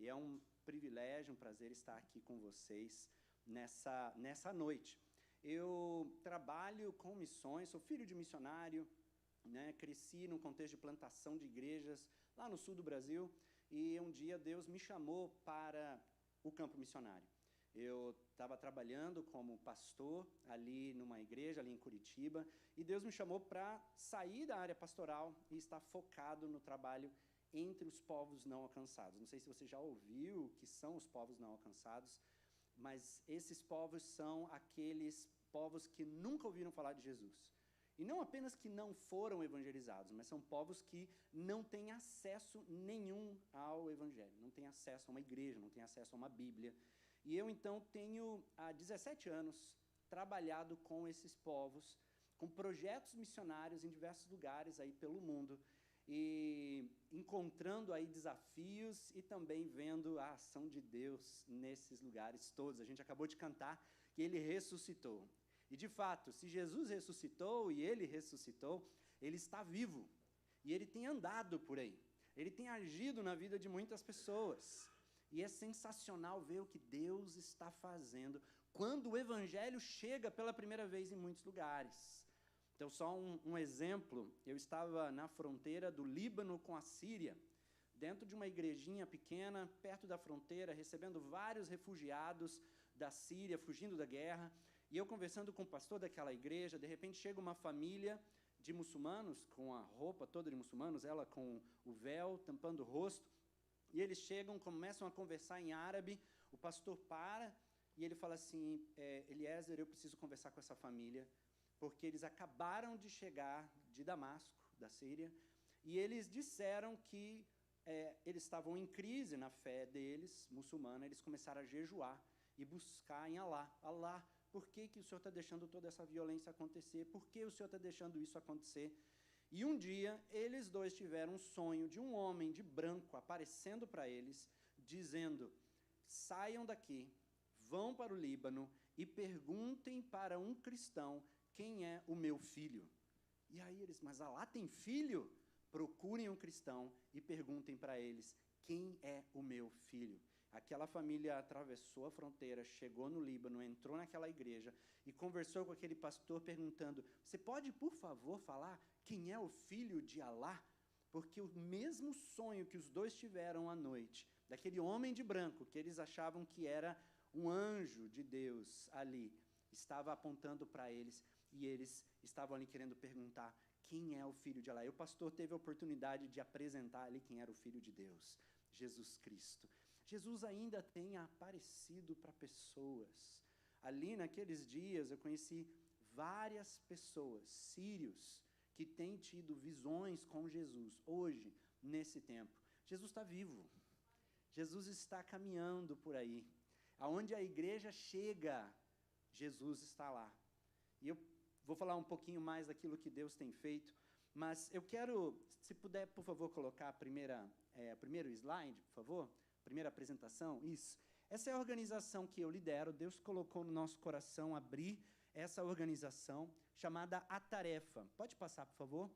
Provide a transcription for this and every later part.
E é um privilégio, um prazer estar aqui com vocês nessa noite. Eu trabalho com missões, sou filho de missionário, né, cresci num contexto de plantação de igrejas lá no sul do Brasil, e um dia Deus me chamou para o campo missionário. Eu estava trabalhando como pastor ali numa igreja, ali em Curitiba, e Deus me chamou para sair da área pastoral e estar focado no trabalho entre os povos não alcançados. Não sei se você já ouviu o que são os povos não alcançados, mas esses povos são aqueles povos que nunca ouviram falar de Jesus. E não apenas que não foram evangelizados, mas são povos que não têm acesso nenhum ao evangelho, não têm acesso a uma igreja, não têm acesso a uma Bíblia. E eu, então, tenho, há 17 anos, trabalhado com esses povos, com projetos missionários em diversos lugares aí pelo mundo, e encontrando aí desafios e também vendo a ação de Deus nesses lugares todos. A gente acabou de cantar que Ele ressuscitou. E, de fato, se Jesus ressuscitou e Ele ressuscitou, Ele está vivo. E Ele tem andado por aí. Ele tem agido na vida de muitas pessoas. E é sensacional ver o que Deus está fazendo quando o Evangelho chega pela primeira vez em muitos lugares. Então, só um exemplo, eu estava na fronteira do Líbano com a Síria, dentro de uma igrejinha pequena, perto da fronteira, recebendo vários refugiados da Síria, fugindo da guerra, e eu conversando com o pastor daquela igreja, de repente chega uma família de muçulmanos, com a roupa toda de muçulmanos, ela com o véu, tampando o rosto, e eles chegam, começam a conversar em árabe, o pastor para, e ele fala assim, Eliezer, eu preciso conversar com essa família, porque eles acabaram de chegar de Damasco, da Síria, e eles disseram que eles estavam em crise na fé deles, muçulmana, eles começaram a jejuar e buscar em Alá. Alá, por que o Senhor está deixando toda essa violência acontecer? Por que o Senhor está deixando isso acontecer? E um dia, eles dois tiveram um sonho de um homem de branco aparecendo para eles, dizendo, saiam daqui, vão para o Líbano e perguntem para um cristão quem é o meu filho. E aí eles, mas Alá tem filho? Procurem um cristão e perguntem para eles, quem é o meu filho? Aquela família atravessou a fronteira, chegou no Líbano, entrou naquela igreja e conversou com aquele pastor perguntando, você pode, por favor, falar quem é o filho de Alá? Porque o mesmo sonho que os dois tiveram à noite, daquele homem de branco, que eles achavam que era um anjo de Deus ali, estava apontando para eles, e eles estavam ali querendo perguntar quem é o filho de Alá. E o pastor teve a oportunidade de apresentar ali quem era o filho de Deus, Jesus Cristo. Jesus ainda tem aparecido para pessoas. Ali naqueles dias eu conheci várias pessoas, sírios, que têm tido visões com Jesus, hoje, nesse tempo. Jesus está vivo, Jesus está caminhando por aí. Aonde a igreja chega, Jesus está lá. E eu vou falar um pouquinho mais daquilo que Deus tem feito, mas eu quero, se puder, por favor, colocar o primeiro slide, por favor. Primeira apresentação, isso. Essa é a organização que eu lidero, Deus colocou no nosso coração abrir essa organização chamada A Tarefa. Pode passar, por favor?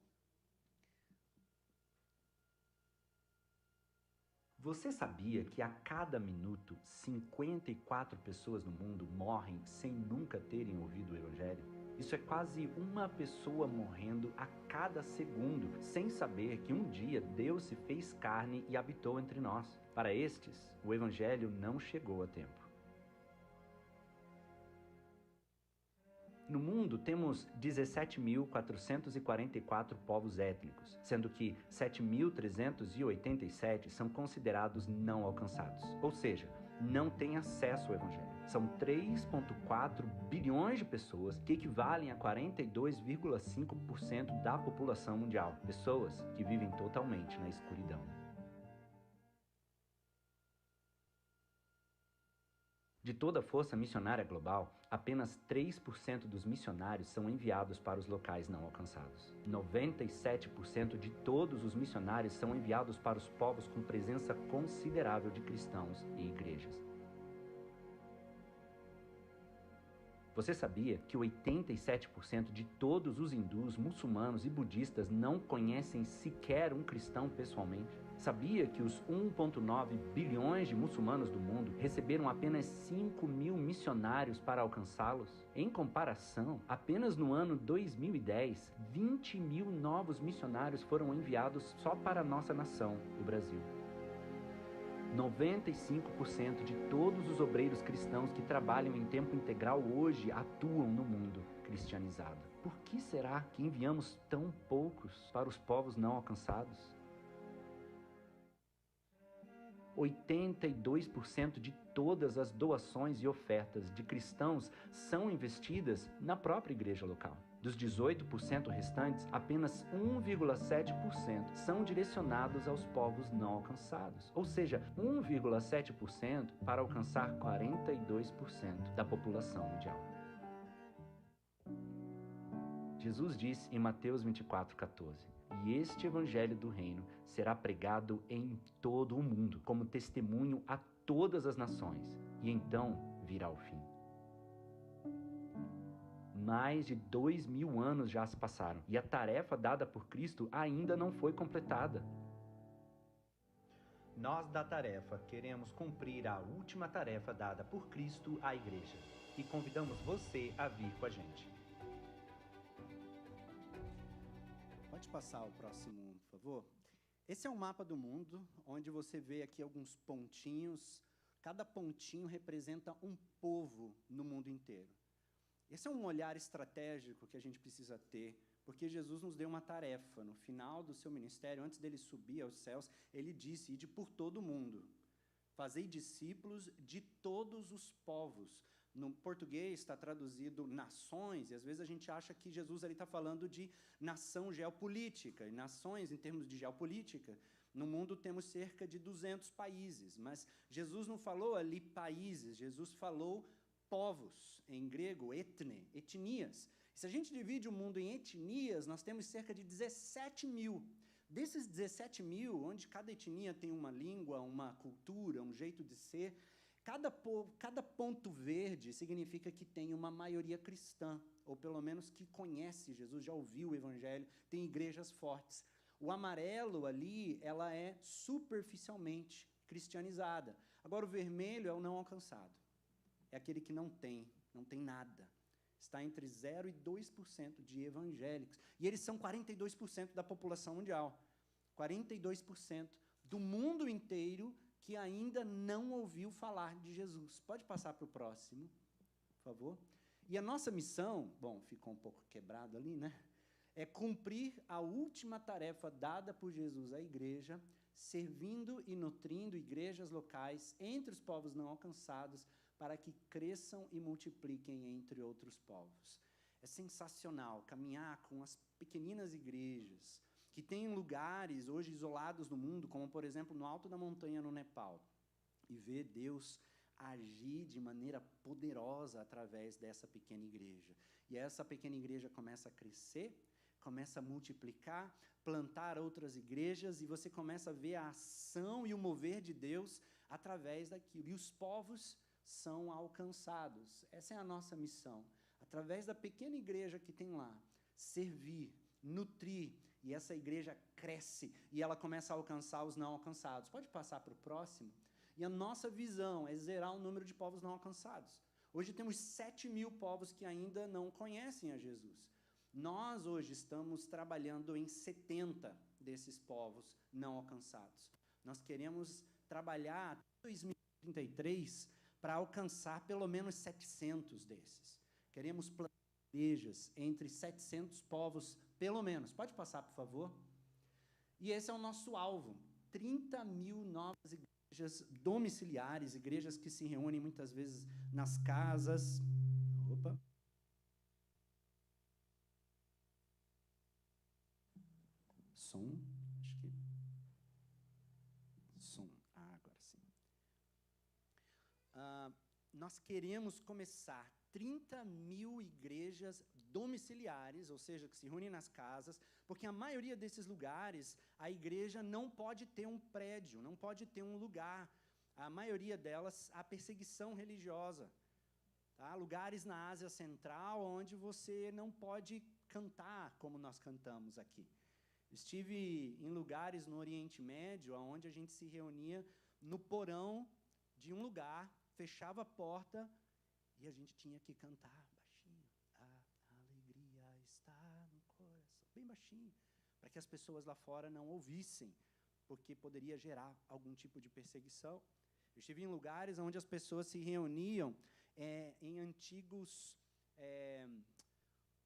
Você sabia que a cada minuto 54 pessoas no mundo morrem sem nunca terem ouvido o Evangelho? Isso é quase uma pessoa morrendo a cada segundo, sem saber que um dia Deus se fez carne e habitou entre nós. Para estes, o Evangelho não chegou a tempo. No mundo, temos 17.444 povos étnicos, sendo que 7.387 são considerados não alcançados, ou seja, não têm acesso ao Evangelho. São 3,4 bilhões de pessoas, que equivalem a 42,5% da população mundial, pessoas que vivem totalmente na escuridão. De toda a força missionária global, apenas 3% dos missionários são enviados para os locais não alcançados. 97% de todos os missionários são enviados para os povos com presença considerável de cristãos e igrejas. Você sabia que 87% de todos os hindus, muçulmanos e budistas não conhecem sequer um cristão pessoalmente? Sabia que os 1,9 bilhões de muçulmanos do mundo receberam apenas 5 mil missionários para alcançá-los? Em comparação, apenas no ano 2010, 20 mil novos missionários foram enviados só para a nossa nação, o Brasil. 95% de todos os obreiros cristãos que trabalham em tempo integral hoje atuam no mundo cristianizado. Por que será que enviamos tão poucos para os povos não alcançados? 82% de todas as doações e ofertas de cristãos são investidas na própria igreja local. Dos 18% restantes, apenas 1,7% são direcionados aos povos não alcançados. Ou seja, 1,7% para alcançar 42% da população mundial. Jesus disse em Mateus 24,14: "E este evangelho do reino será pregado em todo o mundo, como testemunho a todas as nações, e então virá o fim." Mais de 2.000 anos já se passaram, e a tarefa dada por Cristo ainda não foi completada. Nós da Tarefa queremos cumprir a última tarefa dada por Cristo à igreja, e convidamos você a vir com a gente. Pode passar o próximo, por favor? Esse é um mapa do mundo, onde você vê aqui alguns pontinhos. Cada pontinho representa um povo no mundo inteiro. Esse é um olhar estratégico que a gente precisa ter, porque Jesus nos deu uma tarefa. No final do seu ministério, antes dele subir aos céus, ele disse: "Ide por todo o mundo, fazei discípulos de todos os povos." No português está traduzido nações, e às vezes a gente acha que Jesus ali está falando de nação geopolítica, e nações em termos de geopolítica. No mundo temos cerca de 200 países, mas Jesus não falou ali países, Jesus falou povos, em grego, etne, etnias. Se a gente divide o mundo em etnias, nós temos cerca de 17 mil. Desses 17 mil, onde cada etnia tem uma língua, uma cultura, um jeito de ser, cada ponto verde significa que tem uma maioria cristã, ou pelo menos que conhece Jesus, já ouviu o evangelho, tem igrejas fortes. O amarelo ali, ela é superficialmente cristianizada. Agora o vermelho é o não alcançado. É aquele que não tem nada. Está entre 0 e 2% de evangélicos. E eles são 42% da população mundial. 42% do mundo inteiro que ainda não ouviu falar de Jesus. Pode passar para o próximo, por favor? E a nossa missão, bom, ficou um pouco quebrado ali, né? É cumprir a última tarefa dada por Jesus à igreja, servindo e nutrindo igrejas locais entre os povos não alcançados, para que cresçam e multipliquem entre outros povos. É sensacional caminhar com as pequeninas igrejas, que têm lugares hoje isolados do mundo, como, por exemplo, no alto da montanha no Nepal, e ver Deus agir de maneira poderosa através dessa pequena igreja. E essa pequena igreja começa a crescer, começa a multiplicar, plantar outras igrejas, e você começa a ver a ação e o mover de Deus através daquilo. E os povos são alcançados. Essa é a nossa missão. Através da pequena igreja que tem lá, servir, nutrir, e essa igreja cresce, e ela começa a alcançar os não alcançados. Pode passar para o próximo? E a nossa visão é zerar o número de povos não alcançados. Hoje temos 7 mil povos que ainda não conhecem a Jesus. Nós hoje estamos trabalhando em 70 desses povos não alcançados. Nós queremos trabalhar até 2033 para alcançar pelo menos 700 desses. Queremos plantar igrejas entre 700 povos, pelo menos. Pode passar, por favor? E esse é o nosso alvo. 30 mil novas igrejas domiciliares, igrejas que se reúnem muitas vezes nas casas. Opa! Som, acho que... Som, agora sim. Nós queremos começar 30 mil igrejas domiciliares, ou seja, que se reúnem nas casas, porque a maioria desses lugares, a igreja não pode ter um prédio, não pode ter um lugar. A maioria delas, há perseguição religiosa. Tá? Lugares na Ásia Central, onde você não pode cantar como nós cantamos aqui. Estive em lugares no Oriente Médio, onde a gente se reunia no porão de um lugar, fechava a porta e a gente tinha que cantar baixinho. A alegria está no coração. Bem baixinho, para que as pessoas lá fora não ouvissem, porque poderia gerar algum tipo de perseguição. Eu estive em lugares onde as pessoas se reuniam em antigos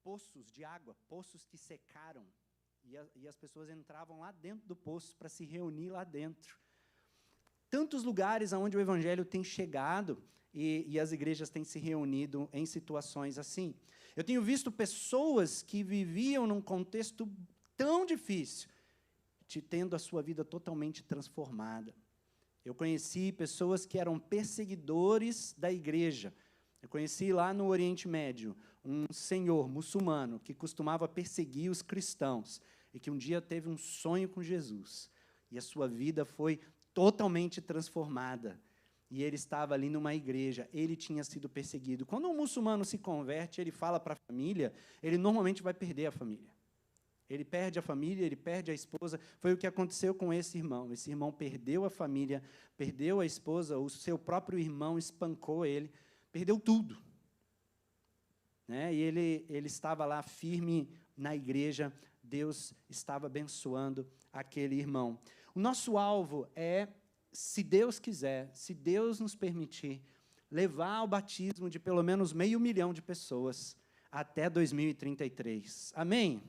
poços de água, poços que secaram, e as pessoas entravam lá dentro do poço para se reunir lá dentro. Tantos lugares onde o Evangelho tem chegado e as igrejas têm se reunido em situações assim. Eu tenho visto pessoas que viviam num contexto tão difícil, tendo a sua vida totalmente transformada. Eu conheci pessoas que eram perseguidores da igreja. Eu conheci lá no Oriente Médio um senhor muçulmano que costumava perseguir os cristãos e que um dia teve um sonho com Jesus. E a sua vida foi totalmente transformada. E ele estava ali numa igreja, ele tinha sido perseguido. Quando um muçulmano se converte, ele fala para a família, ele normalmente vai perder a família. Ele perde a família, ele perde a esposa. Foi o que aconteceu com esse irmão. Esse irmão perdeu a família, perdeu a esposa, o seu próprio irmão espancou ele, perdeu tudo. Né? E ele estava lá firme na igreja, Deus estava abençoando aquele irmão. O nosso alvo é, se Deus quiser, se Deus nos permitir, levar ao batismo de pelo menos 500 mil de pessoas até 2033. Amém?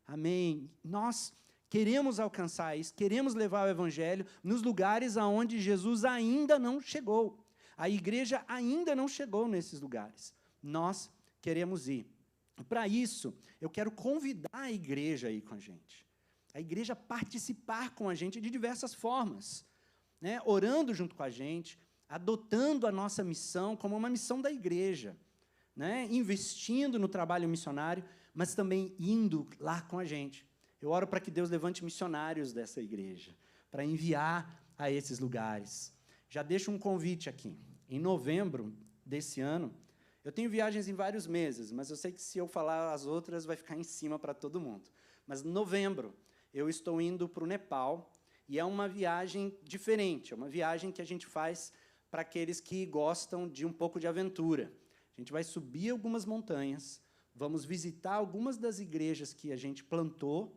Amém. Nós queremos alcançar isso, queremos levar o Evangelho nos lugares aonde Jesus ainda não chegou. A igreja ainda não chegou nesses lugares. Nós queremos ir. Para isso, eu quero convidar a igreja a ir com a gente. A igreja participar com a gente de diversas formas, né? Orando junto com a gente, adotando a nossa missão como uma missão da igreja, né? Investindo no trabalho missionário, mas também indo lá com a gente. Eu oro para que Deus levante missionários dessa igreja, para enviar a esses lugares. Já deixo um convite aqui. Em novembro desse ano, eu tenho viagens em vários meses, mas eu sei que se eu falar as outras, vai ficar em cima para todo mundo. Mas em novembro, eu estou indo para o Nepal, e é uma viagem diferente, é uma viagem que a gente faz para aqueles que gostam de um pouco de aventura. A gente vai subir algumas montanhas, vamos visitar algumas das igrejas que a gente plantou,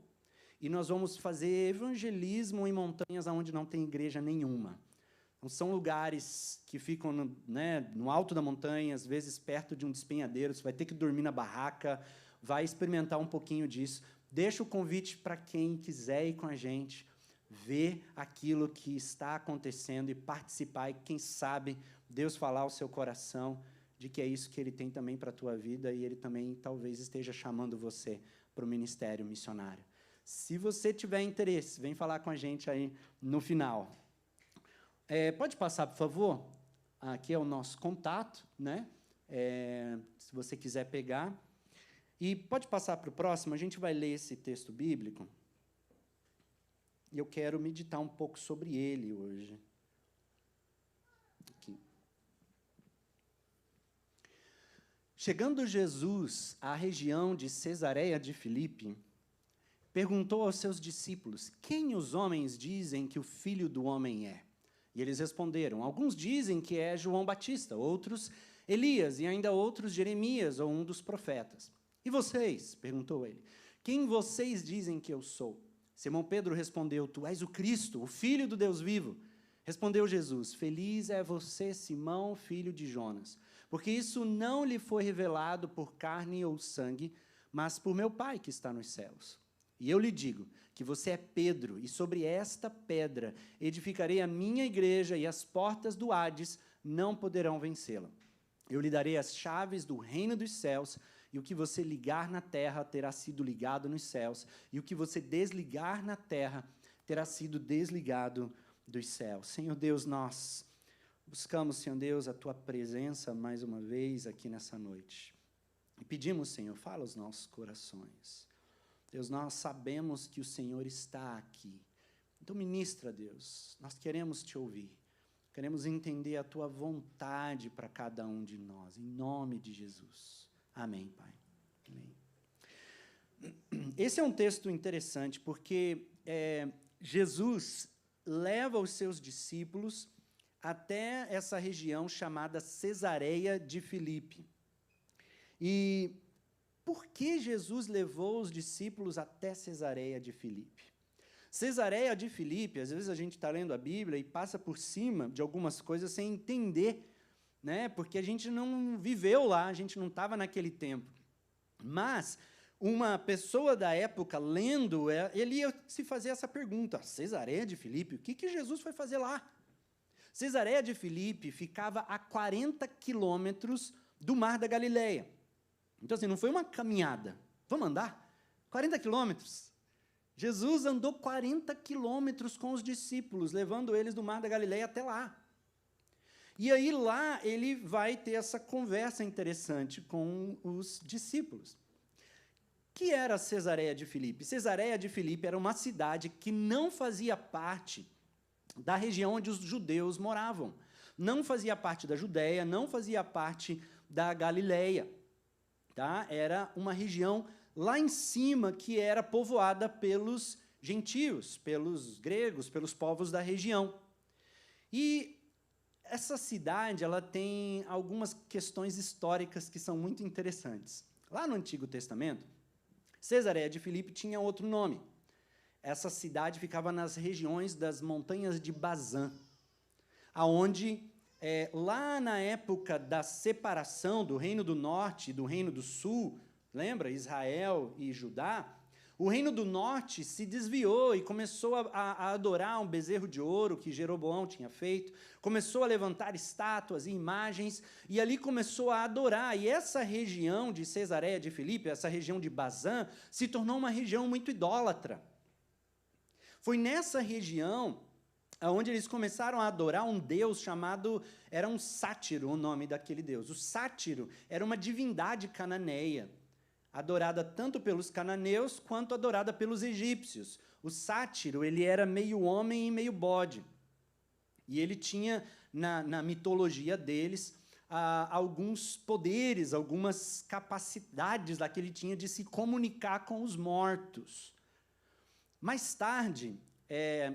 e nós vamos fazer evangelismo em montanhas onde não tem igreja nenhuma. Então, são lugares que ficam no alto da montanha, às vezes perto de um despenhadeiro, você vai ter que dormir na barraca, vai experimentar um pouquinho disso. Deixa o convite para quem quiser ir com a gente, ver aquilo que está acontecendo e participar, e quem sabe Deus falar ao seu coração de que é isso que Ele tem também para a tua vida, e Ele também talvez esteja chamando você para o ministério missionário. Se você tiver interesse, vem falar com a gente aí no final. Pode passar, por favor? Aqui é o nosso contato, né? Se você quiser pegar. E pode passar para o próximo, a gente vai ler esse texto bíblico. E eu quero meditar um pouco sobre ele hoje. Aqui. Chegando Jesus à região de Cesareia de Filipe, perguntou aos seus discípulos: quem os homens dizem que o Filho do Homem é? E eles responderam: alguns dizem que é João Batista, outros Elias, e ainda outros Jeremias ou um dos profetas. E vocês? Perguntou ele. Quem vocês dizem que eu sou? Simão Pedro respondeu: tu és o Cristo, o Filho do Deus vivo. Respondeu Jesus: feliz é você, Simão, filho de Jonas, porque isso não lhe foi revelado por carne ou sangue, mas por meu Pai que está nos céus. E eu lhe digo que você é Pedro, e sobre esta pedra edificarei a minha igreja, e as portas do Hades não poderão vencê-la. Eu lhe darei as chaves do reino dos céus, e o que você ligar na terra terá sido ligado nos céus, e o que você desligar na terra terá sido desligado dos céus. Senhor Deus, nós buscamos, Senhor Deus, a Tua presença mais uma vez aqui nessa noite. E pedimos, Senhor, fala aos nossos corações. Deus, nós sabemos que o Senhor está aqui. Então ministra, Deus, nós queremos Te ouvir. Queremos entender a Tua vontade para cada um de nós, em nome de Jesus. Amém, Pai. Amém. esse é um texto interessante, porque Jesus leva os seus discípulos até essa região chamada Cesareia de Filipe. E por que Jesus levou os discípulos até Cesareia de Filipe? Cesareia de Filipe, às vezes a gente está lendo a Bíblia e passa por cima de algumas coisas sem entender, né? Porque a gente não viveu lá, a gente não estava naquele tempo. Mas uma pessoa da época, lendo, ele ia se fazer essa pergunta: Cesareia de Filipe, o que Jesus foi fazer lá? Cesareia de Filipe ficava a 40 quilômetros do Mar da Galileia. Então, assim, não foi uma caminhada. Vamos andar? 40 quilômetros. Jesus andou 40 quilômetros com os discípulos, levando eles do Mar da Galileia até lá. E aí, lá, ele vai ter essa conversa interessante com os discípulos. Que era Cesareia de Filipe? Cesareia de Filipe era uma cidade que não fazia parte da região onde os judeus moravam. Não fazia parte da Judéia, não fazia parte da Galileia. Tá? Era uma região lá em cima que era povoada pelos gentios, pelos gregos, pelos povos da região. E essa cidade, ela tem algumas questões históricas que são muito interessantes. Lá no Antigo Testamento, Cesareia de Filipe tinha outro nome. Essa cidade ficava nas regiões das montanhas de Bazã, aonde, lá na época da separação do Reino do Norte e do Reino do Sul, lembra, Israel e Judá, o Reino do Norte se desviou e começou a adorar um bezerro de ouro que Jeroboão tinha feito, começou a levantar estátuas e imagens, e ali começou a adorar. E essa região de Cesareia de Filipe, essa região de Bazã, se tornou uma região muito idólatra. Foi nessa região onde eles começaram a adorar um deus chamado, era um sátiro o nome daquele deus. O sátiro era uma divindade cananeia, adorada tanto pelos cananeus quanto adorada pelos egípcios. O sátiro, ele era meio homem e meio bode. E ele tinha, na mitologia deles, alguns poderes, algumas capacidades lá que ele tinha de se comunicar com os mortos. Mais tarde,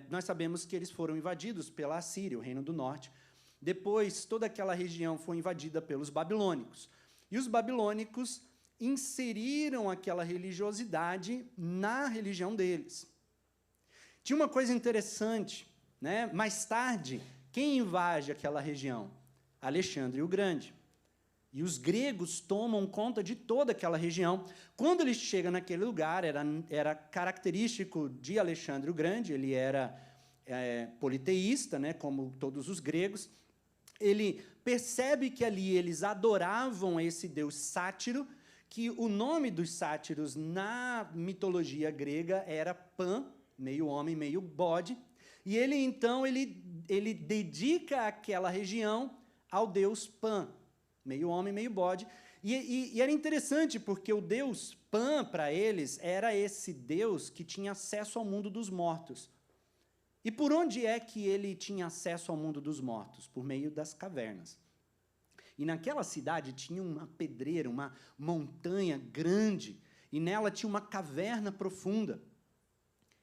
nós sabemos que eles foram invadidos pela Assíria, o Reino do Norte. Depois, toda aquela região foi invadida pelos babilônicos. E os babilônicos inseriram aquela religiosidade na religião deles. Tinha uma coisa interessante, né? Mais tarde, quem invade aquela região? Alexandre o Grande. E os gregos tomam conta de toda aquela região. Quando ele chega naquele lugar, era característico de Alexandre o Grande, ele era politeísta, né, como todos os gregos. Ele percebe que ali eles adoravam esse deus sátiro, que o nome dos sátiros na mitologia grega era Pan, meio homem, meio bode, e ele, então, ele dedica aquela região ao deus Pan, meio homem, meio bode. E era interessante, porque o deus Pan, para eles, era esse deus que tinha acesso ao mundo dos mortos. E por onde é que ele tinha acesso ao mundo dos mortos? Por meio das cavernas. E naquela cidade tinha uma pedreira, uma montanha grande, e nela tinha uma caverna profunda.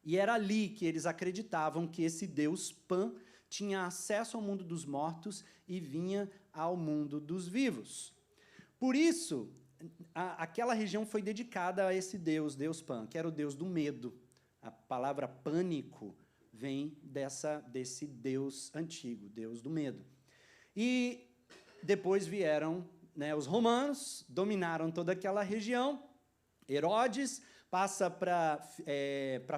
E era ali que eles acreditavam que esse deus Pan tinha acesso ao mundo dos mortos e vinha ao mundo dos vivos. Por isso, aquela região foi dedicada a esse deus, Deus Pan, que era o deus do medo. A palavra pânico vem desse deus antigo, deus do medo. E depois vieram, né, os romanos, dominaram toda aquela região. Herodes passa para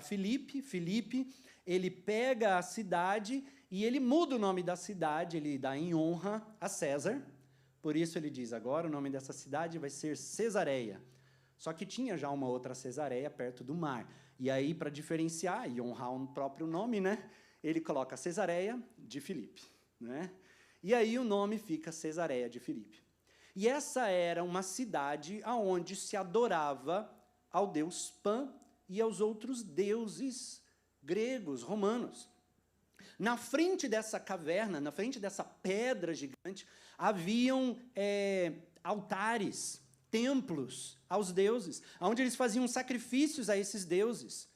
Filipe. Filipe, ele pega a cidade e ele muda o nome da cidade, ele dá em honra a César. Por isso ele diz, agora o nome dessa cidade vai ser Cesareia. Só que tinha já uma outra Cesareia perto do mar. E aí, para diferenciar e honrar um próprio nome, né, ele coloca Cesareia de Filipe, né? E aí o nome fica Cesareia de Filipe. E essa era uma cidade onde se adorava ao deus Pan e aos outros deuses gregos, romanos. Na frente dessa caverna, na frente dessa pedra gigante, haviam altares templos aos deuses, onde eles faziam sacrifícios a esses deuses.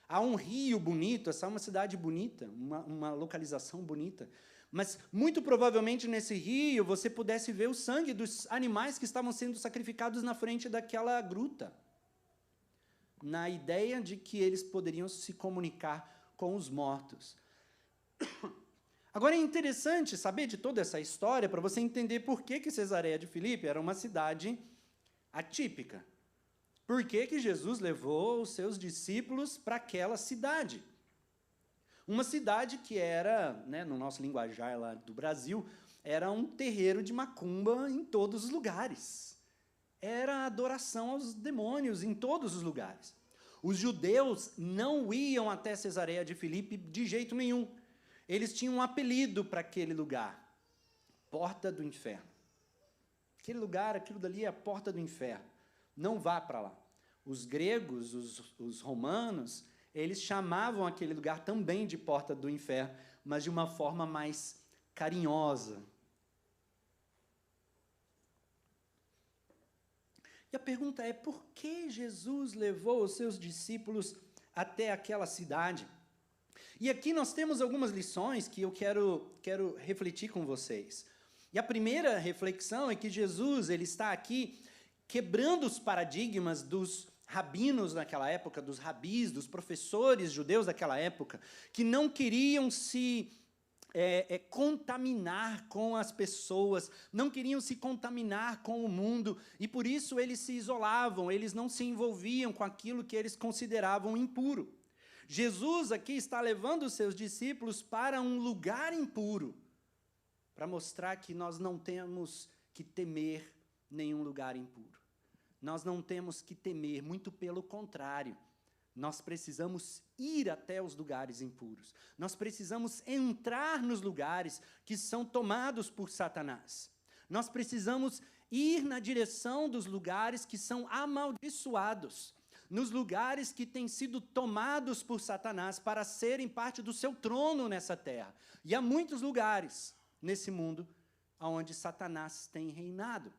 Há um rio bonito, essa é uma cidade bonita, uma localização bonita, mas muito provavelmente nesse rio você pudesse ver o sangue dos animais que estavam sendo sacrificados na frente daquela gruta, na ideia de que eles poderiam se comunicar com os mortos. Agora é interessante saber de toda essa história para você entender por que Cesareia de Filipe era uma cidade atípica. Por que Jesus levou os seus discípulos para aquela cidade? Uma cidade que era, no nosso linguajar lá do Brasil, era um terreiro de macumba em todos os lugares. Era adoração aos demônios em todos os lugares. Os judeus não iam até Cesareia de Filipe de jeito nenhum. Eles tinham um apelido para aquele lugar: Porta do Inferno. Aquele lugar, aquilo dali é a porta do inferno. Não vá para lá. Os gregos, os romanos, eles chamavam aquele lugar também de porta do inferno, mas de uma forma mais carinhosa. E a pergunta é, por que Jesus levou os seus discípulos até aquela cidade? E aqui nós temos algumas lições que eu quero refletir com vocês. E a primeira reflexão é que Jesus ele está aqui quebrando os paradigmas dos rabinos naquela época, dos rabis, dos professores judeus daquela época, que não queriam se contaminar com as pessoas, não queriam se contaminar com o mundo, e por isso eles se isolavam, eles não se envolviam com aquilo que eles consideravam impuro. Jesus aqui está levando os seus discípulos para um lugar impuro, para mostrar que nós não temos que temer nenhum lugar impuro. Nós não temos que temer, muito pelo contrário. Nós precisamos ir até os lugares impuros. Nós precisamos entrar nos lugares que são tomados por Satanás. Nós precisamos ir na direção dos lugares que são amaldiçoados, nos lugares que têm sido tomados por Satanás para serem parte do seu trono nessa terra. E há muitos lugares nesse mundo onde Satanás tem reinado.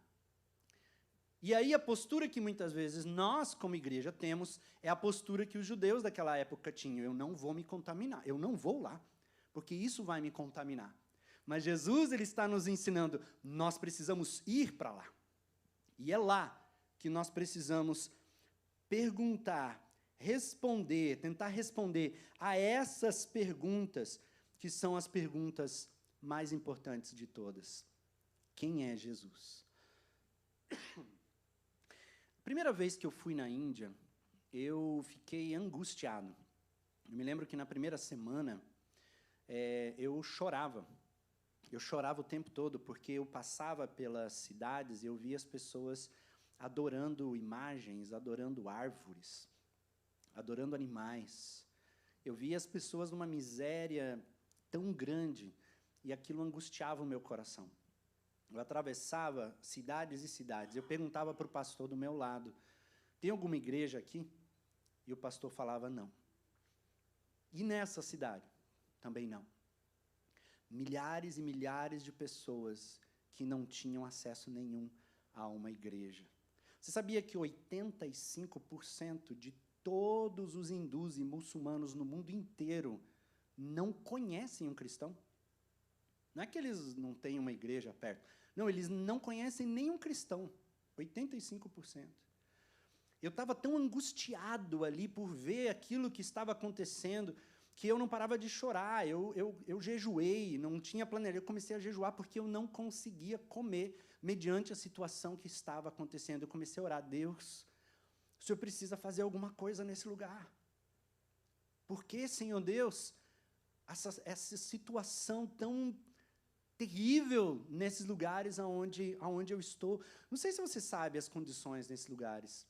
E aí a postura que muitas vezes nós, como igreja, temos, é a postura que os judeus daquela época tinham: eu não vou me contaminar, eu não vou lá, porque isso vai me contaminar. Mas Jesus ele está nos ensinando, nós precisamos ir para lá. E é lá que nós precisamos perguntar, responder, tentar responder a essas perguntas, que são as perguntas mais importantes de todas. Quem é Jesus? Primeira vez que eu fui na Índia, eu fiquei angustiado. Eu me lembro que na primeira semana, eu chorava. Eu chorava o tempo todo, porque eu passava pelas cidades e eu via as pessoas adorando imagens, adorando árvores, adorando animais. Eu via as pessoas numa miséria tão grande, e aquilo angustiava o meu coração. Eu atravessava cidades e cidades. Eu perguntava para o pastor do meu lado, tem alguma igreja aqui? E o pastor falava, não. E nessa cidade? Também não. Milhares e milhares de pessoas que não tinham acesso nenhum a uma igreja. Você sabia que 85% de todos os hindus e muçulmanos no mundo inteiro não conhecem um cristão? Não é que eles não têm uma igreja perto. Não, eles não conhecem nenhum cristão. 85%. Eu estava tão angustiado ali por ver aquilo que estava acontecendo, que eu não parava de chorar. Eu jejuei, não tinha planejado. Eu comecei a jejuar porque eu não conseguia comer mediante a situação que estava acontecendo. Eu comecei a orar, Deus, o Senhor precisa fazer alguma coisa nesse lugar. Por que, Senhor Deus, essa situação tão terrível nesses lugares onde eu estou? Não sei se você sabe as condições nesses lugares.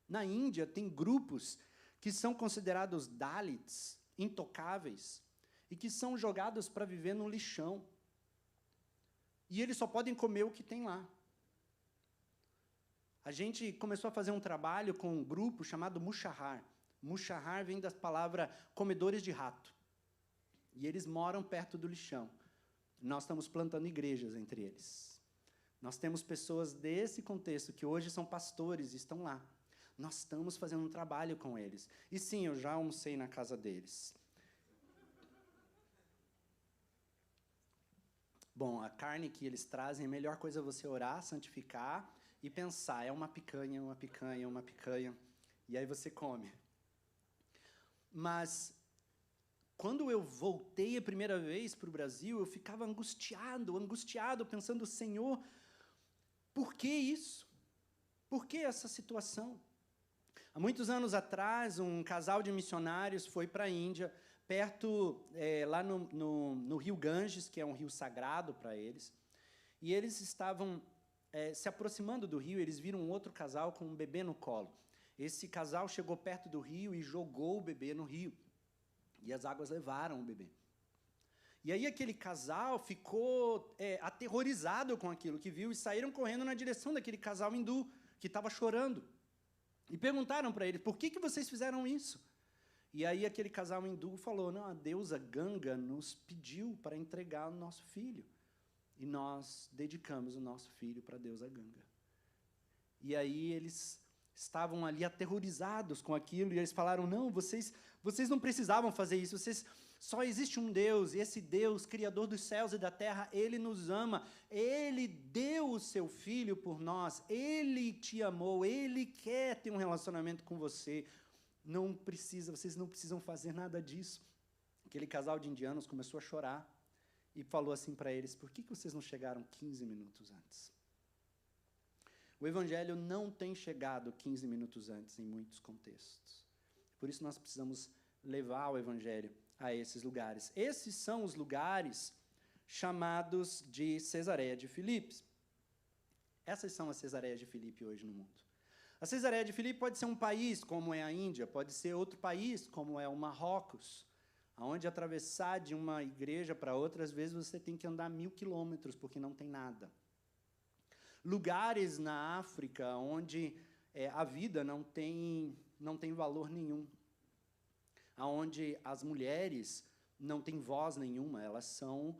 Na Índia, tem grupos que são considerados Dalits, intocáveis, e que são jogados para viver no lixão. E eles só podem comer o que tem lá. A gente começou a fazer um trabalho com um grupo chamado Mushahar. Mushahar vem da palavra comedores de rato. E eles moram perto do lixão. Nós estamos plantando igrejas entre eles. Nós temos pessoas desse contexto que hoje são pastores e estão lá. Nós estamos fazendo um trabalho com eles. E sim, eu já almocei na casa deles. Bom, a carne que eles trazem, a melhor coisa é você orar, santificar e pensar, é uma picanha, uma picanha, uma picanha. E aí você come. Mas, quando eu voltei a primeira vez para o Brasil, eu ficava angustiado, pensando, Senhor, por que isso? Por que essa situação? Há muitos anos atrás, um casal de missionários foi para a Índia, perto, lá no rio Ganges, que é um rio sagrado para eles, e eles estavam se aproximando do rio, eles viram um outro casal com um bebê no colo. Esse casal chegou perto do rio e jogou o bebê no rio, e as águas levaram o bebê. E aí aquele casal ficou aterrorizado com aquilo que viu, e saíram correndo na direção daquele casal hindu, que estava chorando, e perguntaram para eles, por que vocês fizeram isso? E aí aquele casal hindu falou, não, a deusa Ganga nos pediu para entregar o nosso filho. E nós dedicamos o nosso filho para a deusa Ganga. E aí eles estavam ali aterrorizados com aquilo, e eles falaram, não, vocês não precisavam fazer isso, só existe um Deus, e esse Deus, Criador dos céus e da terra, Ele nos ama, Ele deu o seu filho por nós, Ele te amou, Ele quer ter um relacionamento com você. Vocês não precisam fazer nada disso. Aquele casal de indianos começou a chorar e falou assim para eles, por que vocês não chegaram 15 minutos antes? O Evangelho não tem chegado 15 minutos antes em muitos contextos. Por isso nós precisamos levar o Evangelho a esses lugares. Esses são os lugares chamados de Cesareia de Filipe. Essas são as Cesareias de Filipe hoje no mundo. A Cesareia de Filipe pode ser um país, como é a Índia, pode ser outro país, como é o Marrocos, onde atravessar de uma igreja para outra, às vezes você tem que andar 1000 quilômetros, porque não tem nada. Lugares na África, onde a vida não tem valor nenhum, onde as mulheres não têm voz nenhuma, elas são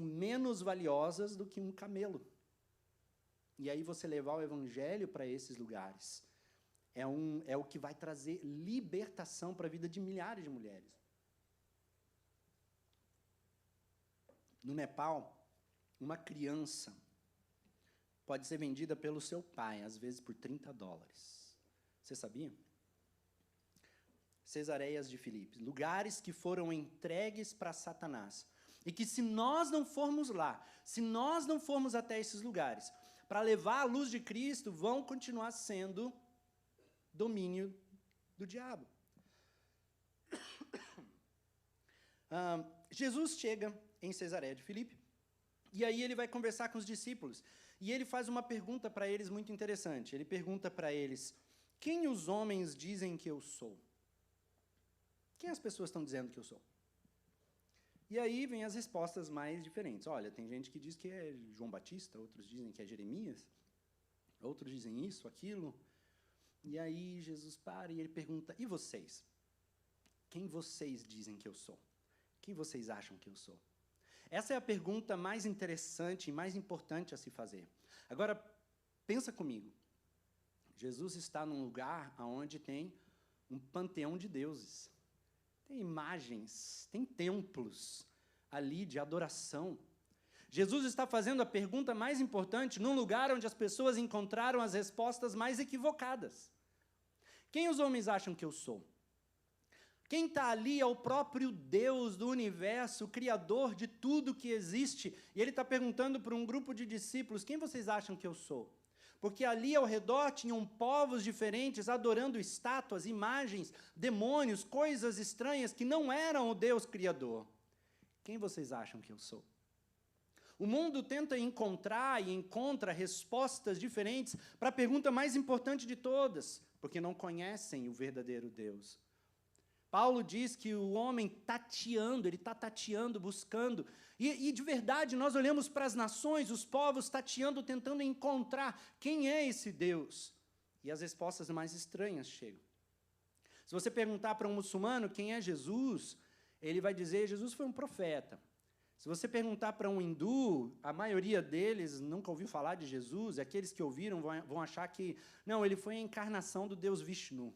menos valiosas do que um camelo. E aí você levar o Evangelho para esses lugares é o que vai trazer libertação para a vida de milhares de mulheres. No Nepal, uma criança pode ser vendida pelo seu pai, às vezes por $30. Você sabia? Cesareias de Filipe, lugares que foram entregues para Satanás. E que se nós não formos lá, se nós não formos até esses lugares, para levar a luz de Cristo, vão continuar sendo domínio do diabo. Jesus chega em Cesareia de Filipe, e aí ele vai conversar com os discípulos, e ele faz uma pergunta para eles muito interessante. Ele pergunta para eles, quem os homens dizem que eu sou? Quem as pessoas estão dizendo que eu sou? E aí vem as respostas mais diferentes. Olha, tem gente que diz que é João Batista, outros dizem que é Jeremias, outros dizem isso, aquilo. E aí Jesus para e ele pergunta, e vocês? Quem vocês dizem que eu sou? Quem vocês acham que eu sou? Essa é a pergunta mais interessante e mais importante a se fazer. Agora, pensa comigo. Jesus está num lugar onde tem um panteão de deuses. Tem imagens, tem templos ali de adoração. Jesus está fazendo a pergunta mais importante num lugar onde as pessoas encontraram as respostas mais equivocadas. Quem os homens acham que eu sou? Quem está ali é o próprio Deus do universo, o Criador de tudo que existe. E ele está perguntando para um grupo de discípulos, quem vocês acham que eu sou? Porque ali ao redor tinham povos diferentes adorando estátuas, imagens, demônios, coisas estranhas que não eram o Deus Criador. Quem vocês acham que eu sou? O mundo tenta encontrar e encontra respostas diferentes para a pergunta mais importante de todas, porque não conhecem o verdadeiro Deus. Paulo diz que o homem tateando, ele está tateando, buscando. E de verdade, nós olhamos para as nações, os povos tateando, tentando encontrar quem é esse Deus. E as respostas mais estranhas chegam. Se você perguntar para um muçulmano quem é Jesus, ele vai dizer, Jesus foi um profeta. Se você perguntar para um hindu, a maioria deles nunca ouviu falar de Jesus, e aqueles que ouviram vão achar que, não, ele foi a encarnação do Deus Vishnu.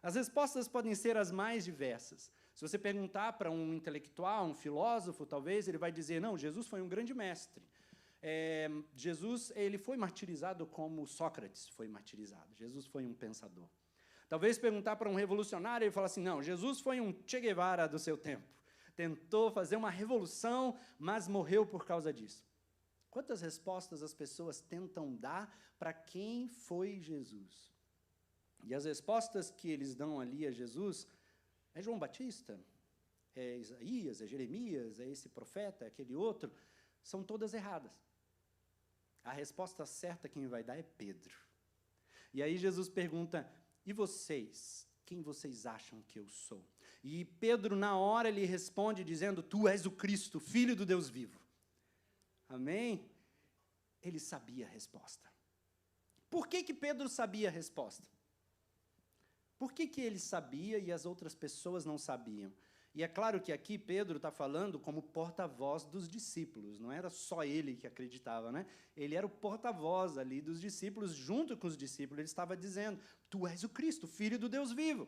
As respostas podem ser as mais diversas. Se você perguntar para um intelectual, um filósofo, talvez, ele vai dizer, não, Jesus foi um grande mestre. Jesus ele foi martirizado como Sócrates foi martirizado. Jesus foi um pensador. Talvez perguntar para um revolucionário, ele fala assim, não, Jesus foi um Che Guevara do seu tempo. Tentou fazer uma revolução, mas morreu por causa disso. Quantas respostas as pessoas tentam dar para quem foi Jesus? E as respostas que eles dão ali a Jesus é João Batista, é Isaías, é Jeremias, é esse profeta, é aquele outro, são todas erradas. A resposta certa quem vai dar é Pedro. E aí Jesus pergunta, e vocês? Quem vocês acham que eu sou? E Pedro, na hora, ele responde dizendo, tu és o Cristo, Filho do Deus vivo. Amém? Ele sabia a resposta. Por que Pedro sabia a resposta? Por que ele sabia e as outras pessoas não sabiam? E é claro que aqui Pedro está falando como porta-voz dos discípulos, não era só ele que acreditava, né? Ele era o porta-voz ali dos discípulos, junto com os discípulos, ele estava dizendo, tu és o Cristo, Filho do Deus vivo.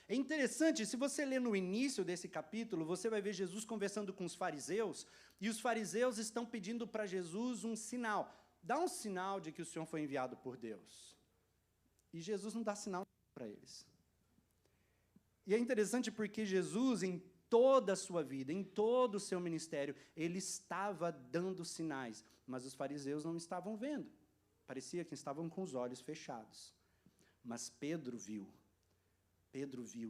É interessante, se você ler no início desse capítulo, você vai ver Jesus conversando com os fariseus, e os fariseus estão pedindo para Jesus um sinal. Dá um sinal de que o Senhor foi enviado por Deus. E Jesus não dá sinal para eles. E é interessante porque Jesus, em toda a sua vida, em todo o seu ministério, ele estava dando sinais, mas os fariseus não estavam vendo. Parecia que estavam com os olhos fechados. Mas Pedro viu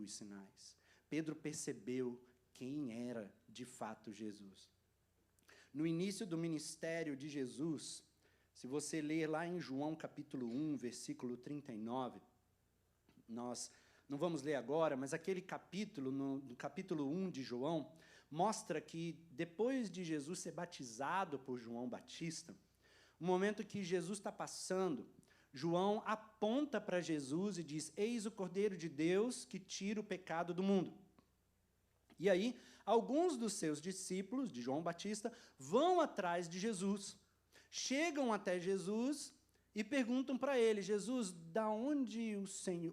os sinais. Pedro percebeu quem era de fato Jesus. No início do ministério de Jesus, se você ler lá em João capítulo 1, versículo 39, nós não vamos ler agora, mas aquele capítulo, no capítulo 1 de João, mostra que depois de Jesus ser batizado por João Batista, o momento que Jesus está passando, João aponta para Jesus e diz, eis o Cordeiro de Deus que tira o pecado do mundo. E aí, alguns dos seus discípulos, de João Batista, vão atrás de Jesus, chegam até Jesus e perguntam para ele, Jesus,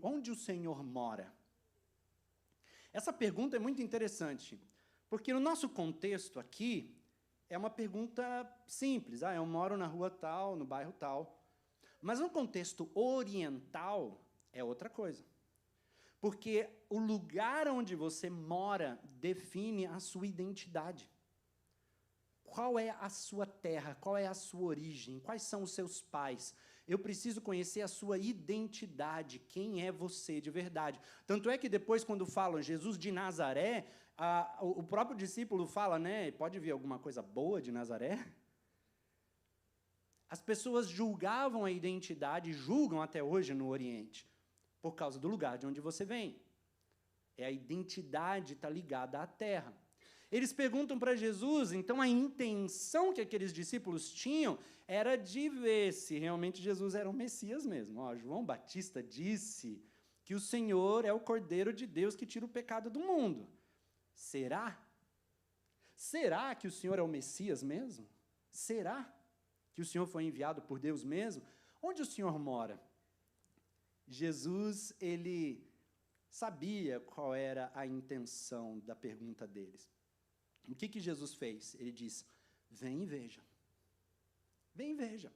onde o Senhor mora? Essa pergunta é muito interessante, porque no nosso contexto aqui, é uma pergunta simples, eu moro na rua tal, no bairro tal. Mas no contexto oriental, é outra coisa. Porque o lugar onde você mora define a sua identidade. Qual é a sua terra? Qual é a sua origem? Quais são os seus pais? Eu preciso conhecer a sua identidade, quem é você de verdade. Tanto é que depois, quando falam Jesus de Nazaré, o próprio discípulo fala, né, pode vir alguma coisa boa de Nazaré? As pessoas julgavam a identidade, julgam até hoje no Oriente, por causa do lugar de onde você vem. A identidade está ligada à terra. Eles perguntam para Jesus, então a intenção que aqueles discípulos tinham era de ver se realmente Jesus era o Messias mesmo. João Batista disse que o Senhor é o Cordeiro de Deus que tira o pecado do mundo. Será? Será que o Senhor é o Messias mesmo? Será que o Senhor foi enviado por Deus mesmo? Onde o Senhor mora? Jesus, ele sabia qual era a intenção da pergunta deles. O que Jesus fez? Ele disse, vem e veja. Vem e veja.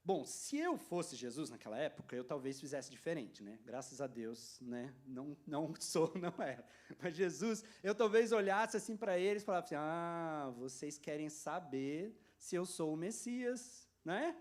Bom, se eu fosse Jesus naquela época, eu talvez fizesse diferente, né? Graças a Deus, né? Não sou, não era. Mas Jesus, eu talvez olhasse assim para eles e falasse assim, vocês querem saber se eu sou o Messias, né?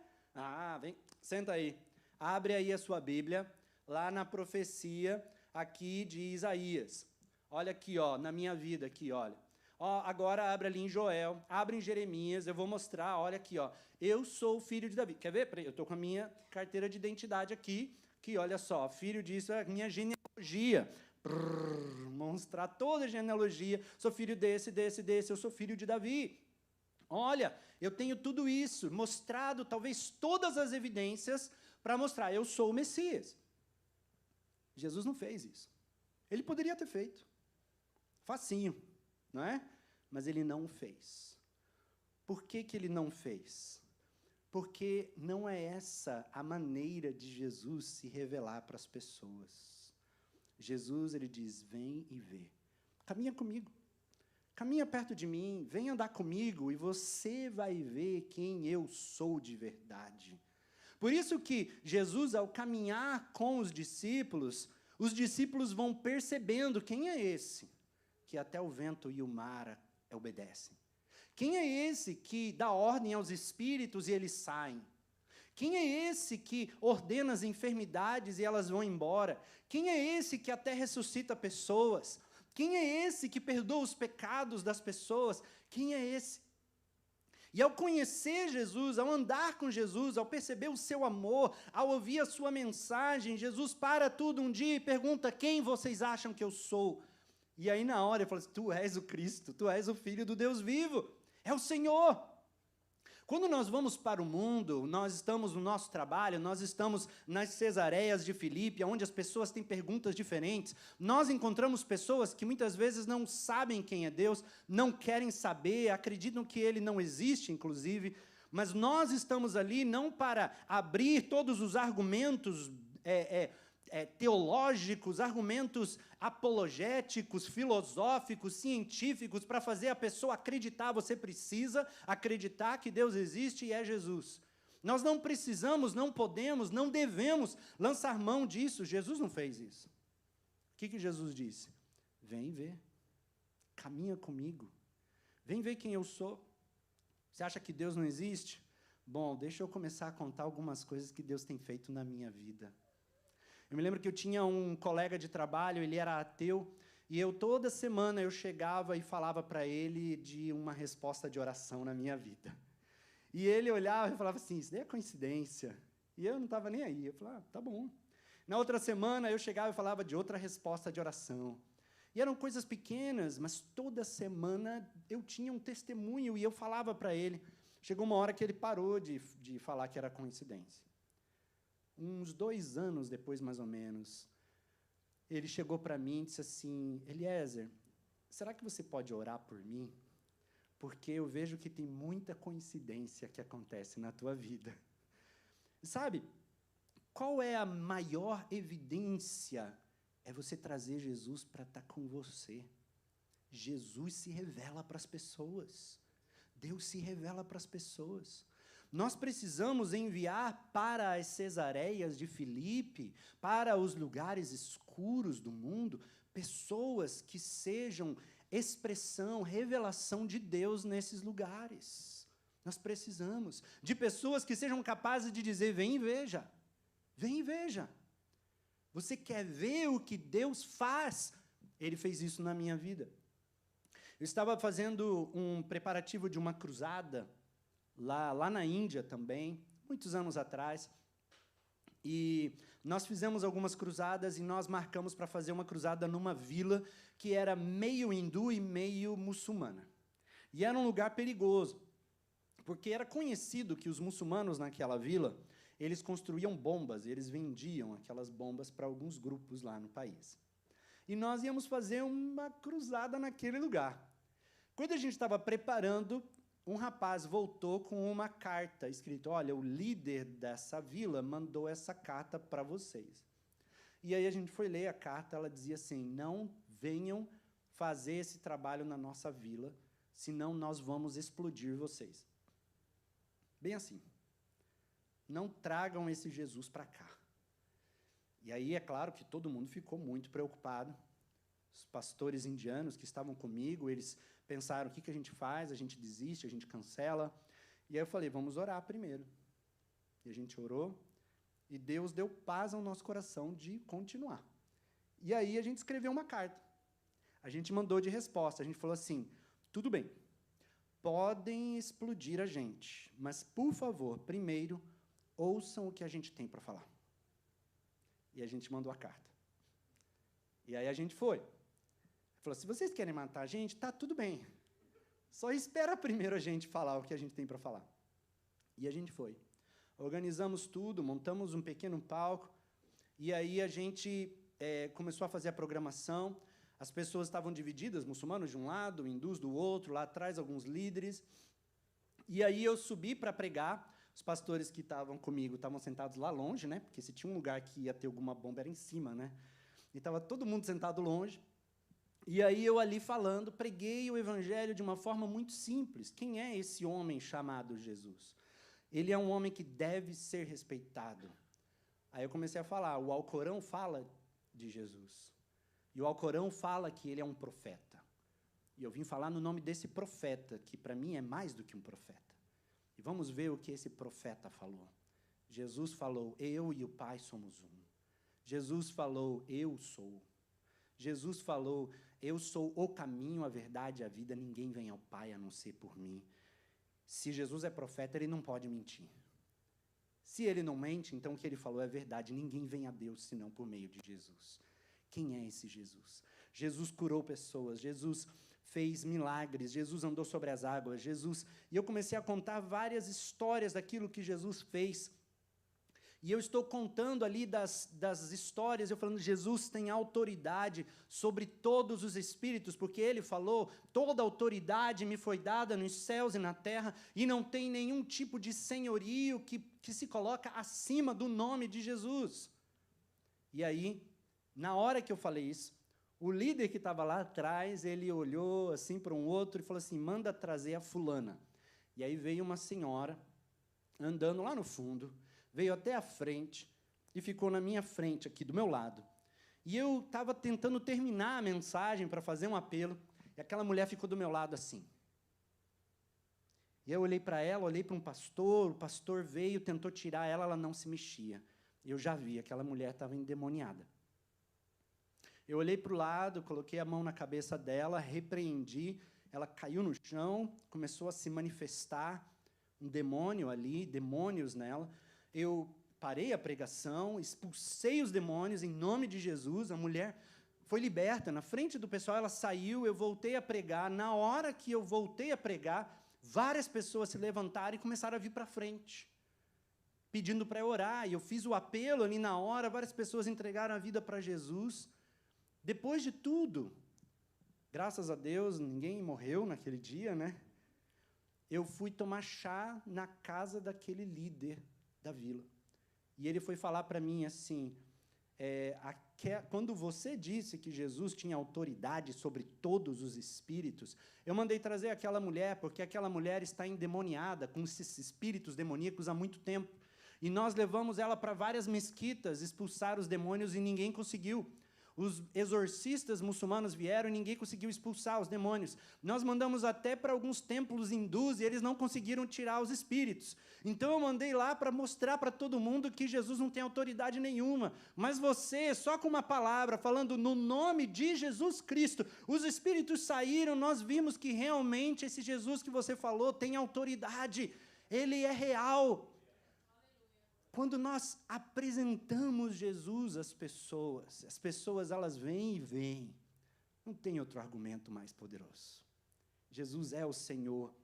Vem, senta aí. Abre aí a sua Bíblia, lá na profecia aqui de Isaías. Olha aqui, na minha vida aqui, olha. Agora abre ali em Joel, abre em Jeremias, eu vou mostrar, olha aqui, eu sou o filho de Davi. Quer ver? Eu estou com a minha carteira de identidade aqui, que olha só, filho disso é a minha genealogia. Mostrar toda a genealogia, sou filho desse, eu sou filho de Davi. Olha, eu tenho tudo isso, mostrado talvez todas as evidências para mostrar, eu sou o Messias. Jesus não fez isso. Ele poderia ter feito. Facinho, não é? mas ele não o fez. Por que que ele não fez? Porque não é essa a maneira de Jesus se revelar para as pessoas. Jesus, ele diz, vem e vê. Caminha comigo. Caminha perto de mim, vem andar comigo e você vai ver quem eu sou de verdade. Por isso que Jesus, ao caminhar com os discípulos vão percebendo quem é esse, que até o vento e o mar obedecem. Quem é esse que dá ordem aos espíritos e eles saem? Quem é esse que ordena as enfermidades e elas vão embora? Quem é esse que até ressuscita pessoas? Quem é esse que perdoa os pecados das pessoas? Quem é esse? E ao conhecer Jesus, ao andar com Jesus, ao perceber o seu amor, ao ouvir a sua mensagem, Jesus para tudo um dia e pergunta, quem vocês acham que eu sou? E aí na hora ele fala assim, tu és o Cristo, tu és o Filho do Deus vivo, é o Senhor. Quando nós vamos para o mundo, nós estamos no nosso trabalho, nós estamos nas Cesareias de Filipe, onde as pessoas têm perguntas diferentes, nós encontramos pessoas que muitas vezes não sabem quem é Deus, não querem saber, acreditam que Ele não existe, inclusive, mas nós estamos ali não para abrir todos os argumentos teológicos, argumentos apologéticos, filosóficos, científicos, para fazer a pessoa acreditar. Você precisa acreditar que Deus existe e é Jesus. Nós não precisamos, não podemos, não devemos lançar mão disso. Jesus não fez isso. O que Jesus disse? Vem ver, caminha comigo, vem ver quem eu sou. Você acha que Deus não existe? Bom, deixa eu começar a contar algumas coisas que Deus tem feito na minha vida. Eu me lembro que eu tinha um colega de trabalho, ele era ateu, e toda semana eu chegava e falava para ele de uma resposta de oração na minha vida. E ele olhava e falava assim, isso daí é coincidência. E eu não estava nem aí. Eu falava, tá bom. Na outra semana eu chegava e falava de outra resposta de oração. E eram coisas pequenas, mas toda semana eu tinha um testemunho e eu falava para ele. Chegou uma hora que ele parou de falar que era coincidência. Uns 2 anos depois, mais ou menos, ele chegou para mim e disse assim, Eliezer, será que você pode orar por mim? Porque eu vejo que tem muita coincidência que acontece na tua vida. Sabe, qual é a maior evidência? É você trazer Jesus para estar com você. Jesus se revela para as pessoas. Deus se revela para as pessoas. Nós precisamos enviar para as Cesareias de Filipe, para os lugares escuros do mundo, pessoas que sejam expressão, revelação de Deus nesses lugares. Nós precisamos de pessoas que sejam capazes de dizer, vem e veja, vem e veja. Você quer ver o que Deus faz? Ele fez isso na minha vida. Eu estava fazendo um preparativo de uma cruzada, lá na Índia também, muitos anos atrás, e nós fizemos algumas cruzadas e nós marcamos para fazer uma cruzada numa vila que era meio hindu e meio muçulmana. E era um lugar perigoso, porque era conhecido que os muçulmanos naquela vila, eles construíam bombas, eles vendiam aquelas bombas para alguns grupos lá no país. E nós íamos fazer uma cruzada naquele lugar. Quando a gente estava preparando, um rapaz voltou com uma carta escrita, olha, o líder dessa vila mandou essa carta para vocês. E aí a gente foi ler a carta, ela dizia assim, não venham fazer esse trabalho na nossa vila, senão nós vamos explodir vocês. Bem assim. Não tragam esse Jesus para cá. E aí é claro que todo mundo ficou muito preocupado. Os pastores indianos que estavam comigo, eles pensaram, o que a gente faz? A gente desiste, a gente cancela. E aí eu falei, vamos orar primeiro. E a gente orou, e Deus deu paz ao nosso coração de continuar. E aí a gente escreveu uma carta. A gente mandou de resposta, a gente falou assim, tudo bem, podem explodir a gente, mas, por favor, primeiro, ouçam o que a gente tem para falar. E a gente mandou a carta. E aí a gente foi. Falou, se vocês querem matar a gente, tá tudo bem. Só espera primeiro a gente falar o que a gente tem para falar. E a gente foi. Organizamos tudo, montamos um pequeno palco, e aí a gente começou a fazer a programação. As pessoas estavam divididas, muçulmanos de um lado, hindus do outro, lá atrás alguns líderes. E aí eu subi para pregar. Os pastores que estavam comigo estavam sentados lá longe, né? Porque se tinha um lugar que ia ter alguma bomba, era em cima, né? E estava todo mundo sentado longe. E aí eu ali falando, preguei o evangelho de uma forma muito simples. Quem é esse homem chamado Jesus? Ele é um homem que deve ser respeitado. Aí eu comecei a falar, o Alcorão fala de Jesus. E o Alcorão fala que ele é um profeta. E eu vim falar no nome desse profeta, que para mim é mais do que um profeta. E vamos ver o que esse profeta falou. Jesus falou, eu e o Pai somos um. Jesus falou, eu sou. Jesus falou, eu sou o caminho, a verdade e a vida, ninguém vem ao Pai a não ser por mim. Se Jesus é profeta, ele não pode mentir. Se ele não mente, então o que ele falou é verdade, ninguém vem a Deus senão por meio de Jesus. Quem é esse Jesus? Jesus curou pessoas, Jesus fez milagres, Jesus andou sobre as águas, Jesus... E eu comecei a contar várias histórias daquilo que Jesus fez. E eu estou contando ali das histórias, eu falando, Jesus tem autoridade sobre todos os espíritos, porque ele falou, toda autoridade me foi dada nos céus e na terra, e não tem nenhum tipo de senhorio que se coloca acima do nome de Jesus. E aí, na hora que eu falei isso, o líder que estava lá atrás, ele olhou assim para um outro e falou assim, manda trazer a fulana. E aí veio uma senhora, andando lá no fundo, veio até a frente e ficou na minha frente, aqui do meu lado. E eu estava tentando terminar a mensagem para fazer um apelo, e aquela mulher ficou do meu lado assim. E eu olhei para ela, olhei para um pastor, o pastor veio, tentou tirar ela, ela não se mexia. Eu já vi, aquela mulher estava endemoniada. Eu olhei para o lado, coloquei a mão na cabeça dela, repreendi, ela caiu no chão, começou a se manifestar um demônio ali, demônios nela. Eu parei a pregação, expulsei os demônios em nome de Jesus, a mulher foi liberta. Na frente do pessoal, ela saiu, eu voltei a pregar. Na hora que eu voltei a pregar, várias pessoas se levantaram e começaram a vir para frente, pedindo para eu orar. E eu fiz o apelo ali na hora, várias pessoas entregaram a vida para Jesus. Depois de tudo, graças a Deus, ninguém morreu naquele dia, né? Eu fui tomar chá na casa daquele líder da vila. E ele foi falar para mim assim, quando você disse que Jesus tinha autoridade sobre todos os espíritos, eu mandei trazer aquela mulher, porque aquela mulher está endemoniada com esses espíritos demoníacos há muito tempo. E nós levamos ela para várias mesquitas, expulsar os demônios e ninguém conseguiu. Os exorcistas muçulmanos vieram e ninguém conseguiu expulsar os demônios. Nós mandamos até para alguns templos hindus e eles não conseguiram tirar os espíritos. Então eu mandei lá para mostrar para todo mundo que Jesus não tem autoridade nenhuma. Mas você, só com uma palavra, falando no nome de Jesus Cristo, os espíritos saíram, nós vimos que realmente esse Jesus que você falou tem autoridade. Ele é real. Quando nós apresentamos Jesus às pessoas, as pessoas elas vêm e vêm. Não tem outro argumento mais poderoso. Jesus é o Senhor.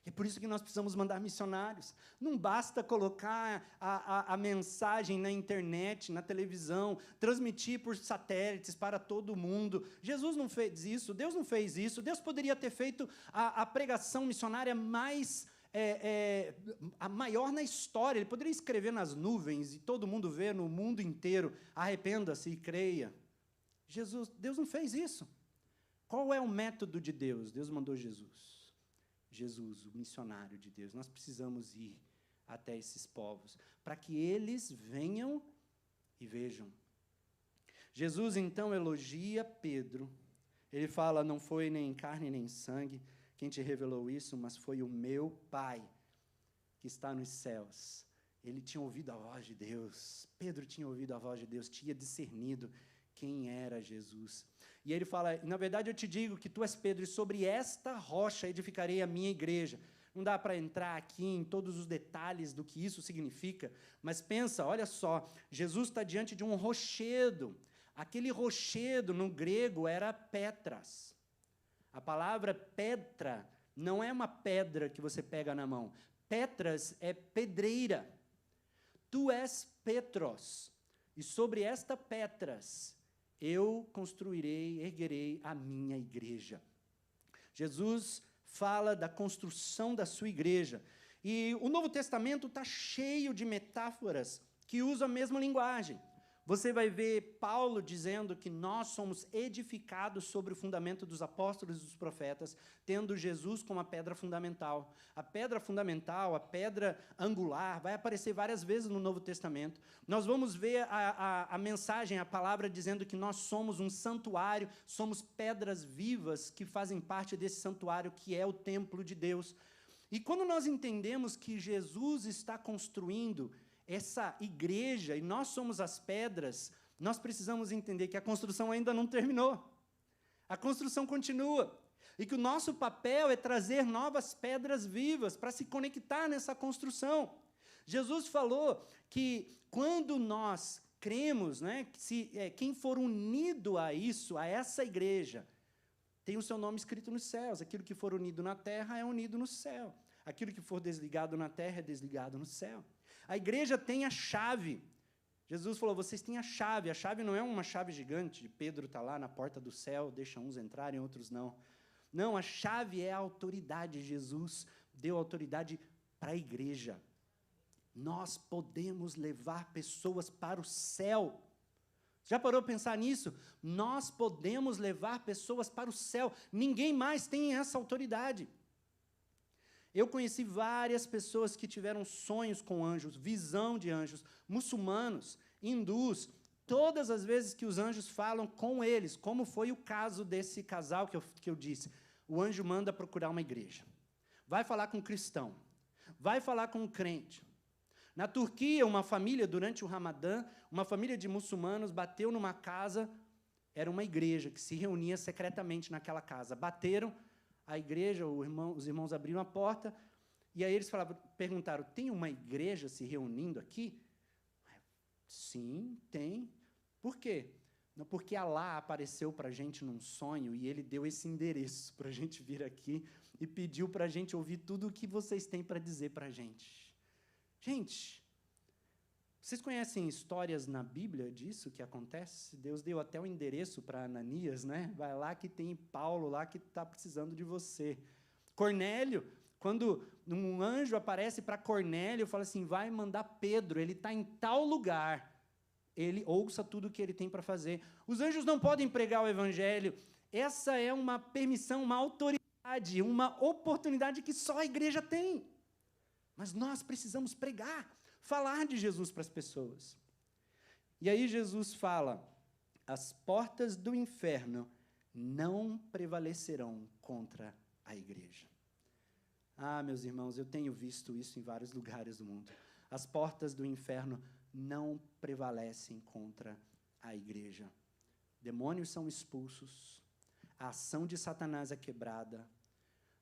É por isso que nós precisamos mandar missionários. Não basta colocar a mensagem na internet, na televisão, transmitir por satélites para todo mundo. Jesus não fez isso, Deus não fez isso. Deus poderia ter feito a pregação missionária mais... a maior na história. Ele poderia escrever nas nuvens e todo mundo ver no mundo inteiro, arrependa-se e creia. Deus não fez isso. Qual é o método de Deus? Deus mandou Jesus. Jesus, o missionário de Deus. Nós precisamos ir até esses povos, para que eles venham e vejam. Jesus, então, elogia Pedro. Ele fala, não foi nem carne nem sangue quem te revelou isso, mas foi o meu Pai, que está nos céus. Ele tinha ouvido a voz de Deus, Pedro tinha ouvido a voz de Deus, tinha discernido quem era Jesus. E ele fala, na verdade eu te digo que tu és Pedro, e sobre esta rocha edificarei a minha igreja. Não dá para entrar aqui em todos os detalhes do que isso significa, mas pensa, olha só, Jesus está diante de um rochedo. Aquele rochedo, no grego, era Petras. A palavra Petra não é uma pedra que você pega na mão. Petras é pedreira. Tu és Petros. E sobre esta Petras eu construirei, erguerei a minha igreja. Jesus fala da construção da sua igreja. E o Novo Testamento está cheio de metáforas que usam a mesma linguagem. Você vai ver Paulo dizendo que nós somos edificados sobre o fundamento dos apóstolos e dos profetas, tendo Jesus como a pedra fundamental. A pedra fundamental, a pedra angular, vai aparecer várias vezes no Novo Testamento. Nós vamos ver a mensagem, a palavra dizendo que nós somos um santuário, somos pedras vivas que fazem parte desse santuário que é o templo de Deus. E quando nós entendemos que Jesus está construindo essa igreja, e nós somos as pedras, nós precisamos entender que a construção ainda não terminou. A construção continua. E que o nosso papel é trazer novas pedras vivas para se conectar nessa construção. Jesus falou que quando nós cremos, né, quem for unido a isso, a essa igreja, tem o seu nome escrito nos céus. Aquilo que for unido na terra é unido no céu. Aquilo que for desligado na terra é desligado no céu. A igreja tem a chave. Jesus falou, vocês têm a chave. A chave não é uma chave gigante. Pedro está lá na porta do céu, deixa uns entrarem, outros não. Não, a chave é a autoridade. Jesus deu autoridade para a igreja. Nós podemos levar pessoas para o céu. Já parou para pensar nisso? Nós podemos levar pessoas para o céu. Ninguém mais tem essa autoridade. Eu conheci várias pessoas que tiveram sonhos com anjos, visão de anjos, muçulmanos, hindus, todas as vezes que os anjos falam com eles, como foi o caso desse casal que eu disse, o anjo manda procurar uma igreja, vai falar com um cristão, vai falar com um crente. Na Turquia, uma família, durante o Ramadã, uma família de muçulmanos bateu numa casa, era uma igreja que se reunia secretamente naquela casa, bateram, a igreja, os irmãos abriram a porta, e aí eles perguntaram, tem uma igreja se reunindo aqui? Sim, tem. Por quê? Não, porque Alá apareceu para a gente num sonho, e ele deu esse endereço para a gente vir aqui, e pediu para a gente ouvir tudo o que vocês têm para dizer para a gente. Gente, vocês conhecem histórias na Bíblia disso que acontece? Deus deu até o endereço para Ananias, né? Vai lá que tem Paulo lá que está precisando de você. Cornélio, quando um anjo aparece para Cornélio, fala assim, vai mandar Pedro, ele está em tal lugar. Ele ouça tudo o que ele tem para fazer. Os anjos não podem pregar o evangelho. Essa é uma permissão, uma autoridade, uma oportunidade que só a igreja tem. Mas nós precisamos pregar, falar de Jesus para as pessoas. E aí Jesus fala, as portas do inferno não prevalecerão contra a igreja. Ah, meus irmãos, eu tenho visto isso em vários lugares do mundo. As portas do inferno não prevalecem contra a igreja. Demônios são expulsos, a ação de Satanás é quebrada,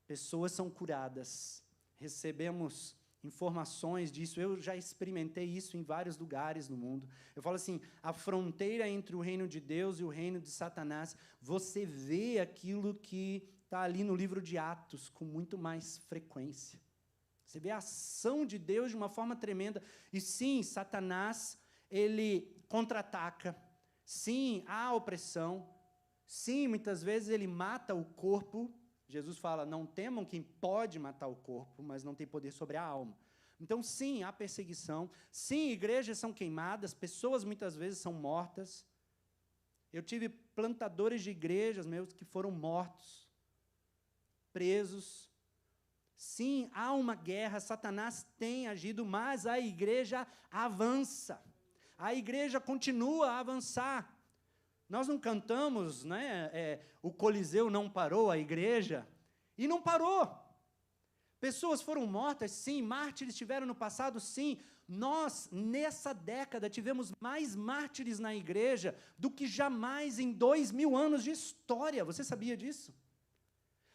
pessoas são curadas, recebemos informações disso, eu já experimentei isso em vários lugares no mundo. Eu falo assim, a fronteira entre o reino de Deus e o reino de Satanás, você vê aquilo que está ali no livro de Atos com muito mais frequência. Você vê a ação de Deus de uma forma tremenda. E sim, Satanás, ele contra-ataca. Sim, há opressão. Sim, muitas vezes ele mata o corpo. Jesus fala, não temam quem pode matar o corpo, mas não tem poder sobre a alma. Então, sim, há perseguição. Sim, igrejas são queimadas, pessoas muitas vezes são mortas. Eu tive plantadores de igrejas meus que foram mortos, presos. Sim, há uma guerra, Satanás tem agido, mas a igreja avança. A igreja continua a avançar. Nós não cantamos, né, o Coliseu não parou, a igreja, e não parou. Pessoas foram mortas, sim, mártires tiveram no passado, sim. Nós, nessa década, tivemos mais mártires na igreja do que jamais em 2000 anos de história. Você sabia disso?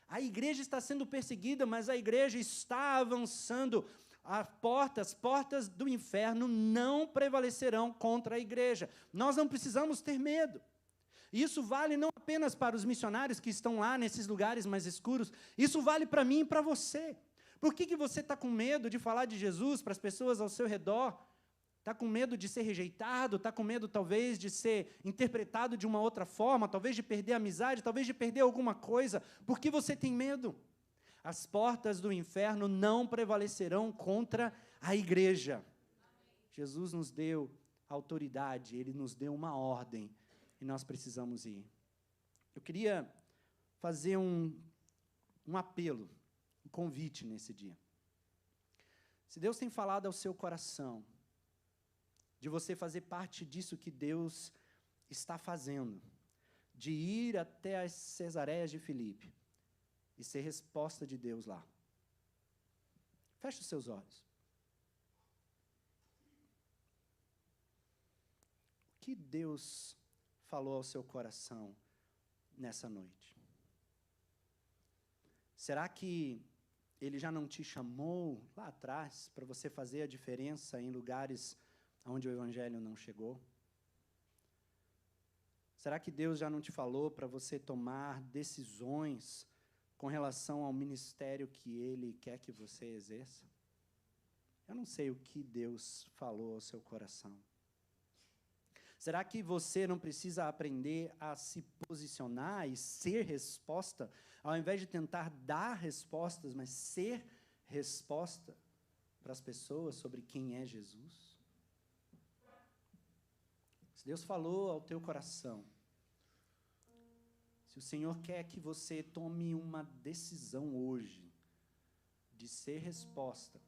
A igreja está sendo perseguida, mas a igreja está avançando. As portas do inferno não prevalecerão contra a igreja. Nós não precisamos ter medo. Isso vale não apenas para os missionários que estão lá nesses lugares mais escuros, isso vale para mim e para você. Por que você está com medo de falar de Jesus para as pessoas ao seu redor? está com medo de ser rejeitado, está com medo talvez de ser interpretado de uma outra forma, talvez de perder a amizade, talvez de perder alguma coisa. Por que você tem medo? As portas do inferno não prevalecerão contra a igreja. Jesus nos deu autoridade, Ele nos deu uma ordem, e nós precisamos ir. Eu queria fazer um apelo, um convite nesse dia. Se Deus tem falado ao seu coração, de você fazer parte disso que Deus está fazendo, de ir até as Cesareias de Filipe e ser resposta de Deus lá. Feche os seus olhos. O que Deus falou ao seu coração nessa noite? Será que Ele já não te chamou lá atrás para você fazer a diferença em lugares onde o Evangelho não chegou? Será que Deus já não te falou para você tomar decisões com relação ao ministério que Ele quer que você exerça? Eu não sei o que Deus falou ao seu coração. Será que você não precisa aprender a se posicionar e ser resposta, ao invés de tentar dar respostas, mas ser resposta para as pessoas sobre quem é Jesus? Se Deus falou ao teu coração, se o Senhor quer que você tome uma decisão hoje de ser resposta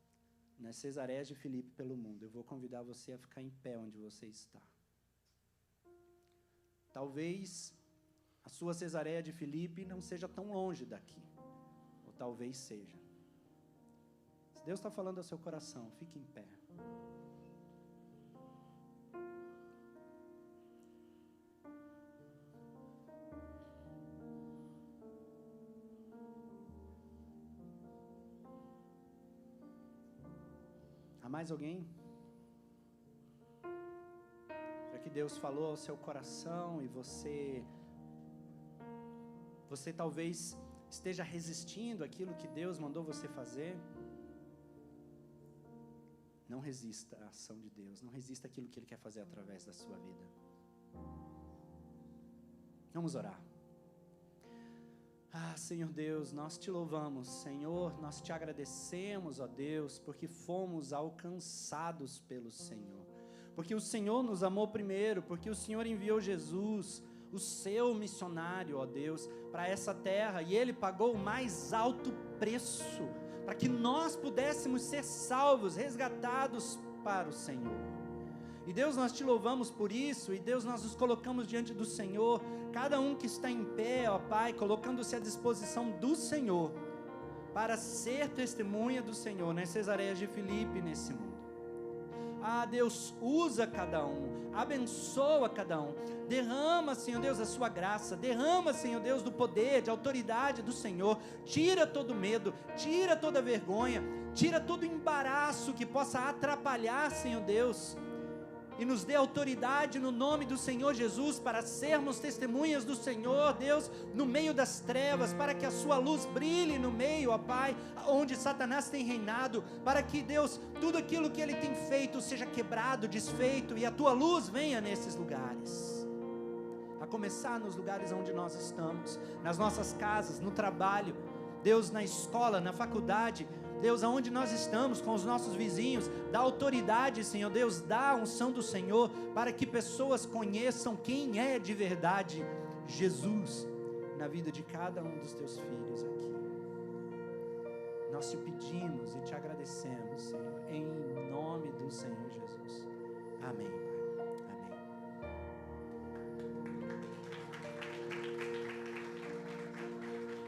nas Cesareias de Filipe pelo mundo, eu vou convidar você a ficar em pé onde você está. Talvez a sua Cesareia de Filipe não seja tão longe daqui, ou talvez seja. Se Deus está falando ao seu coração, fique em pé. Há mais alguém? Que Deus falou ao seu coração e você talvez esteja resistindo àquilo que Deus mandou você fazer. Não resista à ação de Deus, não resista àquilo que Ele quer fazer através da sua vida. Vamos orar. Senhor Deus, nós te louvamos, Senhor, nós te agradecemos, ó Deus, porque fomos alcançados pelo Senhor. Porque o Senhor nos amou primeiro, porque o Senhor enviou Jesus, o seu missionário, ó Deus, para essa terra, e Ele pagou o mais alto preço, para que nós pudéssemos ser salvos, resgatados para o Senhor. E Deus, nós te louvamos por isso, e Deus, nós nos colocamos diante do Senhor, cada um que está em pé, ó Pai, colocando-se à disposição do Senhor, para ser testemunha do Senhor nas Cesareias de Filipe nesse mundo. Deus, usa cada um, abençoa cada um, derrama, Senhor Deus, a sua graça, derrama, Senhor Deus, do poder, de autoridade do Senhor, tira todo medo, tira toda vergonha, tira todo embaraço que possa atrapalhar, Senhor Deus, e nos dê autoridade no nome do Senhor Jesus, para sermos testemunhas do Senhor, Deus, no meio das trevas, para que a sua luz brilhe no meio, ó Pai, onde Satanás tem reinado, para que, Deus, tudo aquilo que ele tem feito seja quebrado, desfeito, e a tua luz venha nesses lugares, a começar nos lugares onde nós estamos, nas nossas casas, no trabalho, Deus, na escola, na faculdade, Deus, aonde nós estamos com os nossos vizinhos, dá autoridade, Senhor Deus, dá a unção do Senhor, para que pessoas conheçam quem é de verdade Jesus, na vida de cada um dos teus filhos aqui. Nós te pedimos e te agradecemos, Senhor, em nome do Senhor Jesus. Amém, Pai.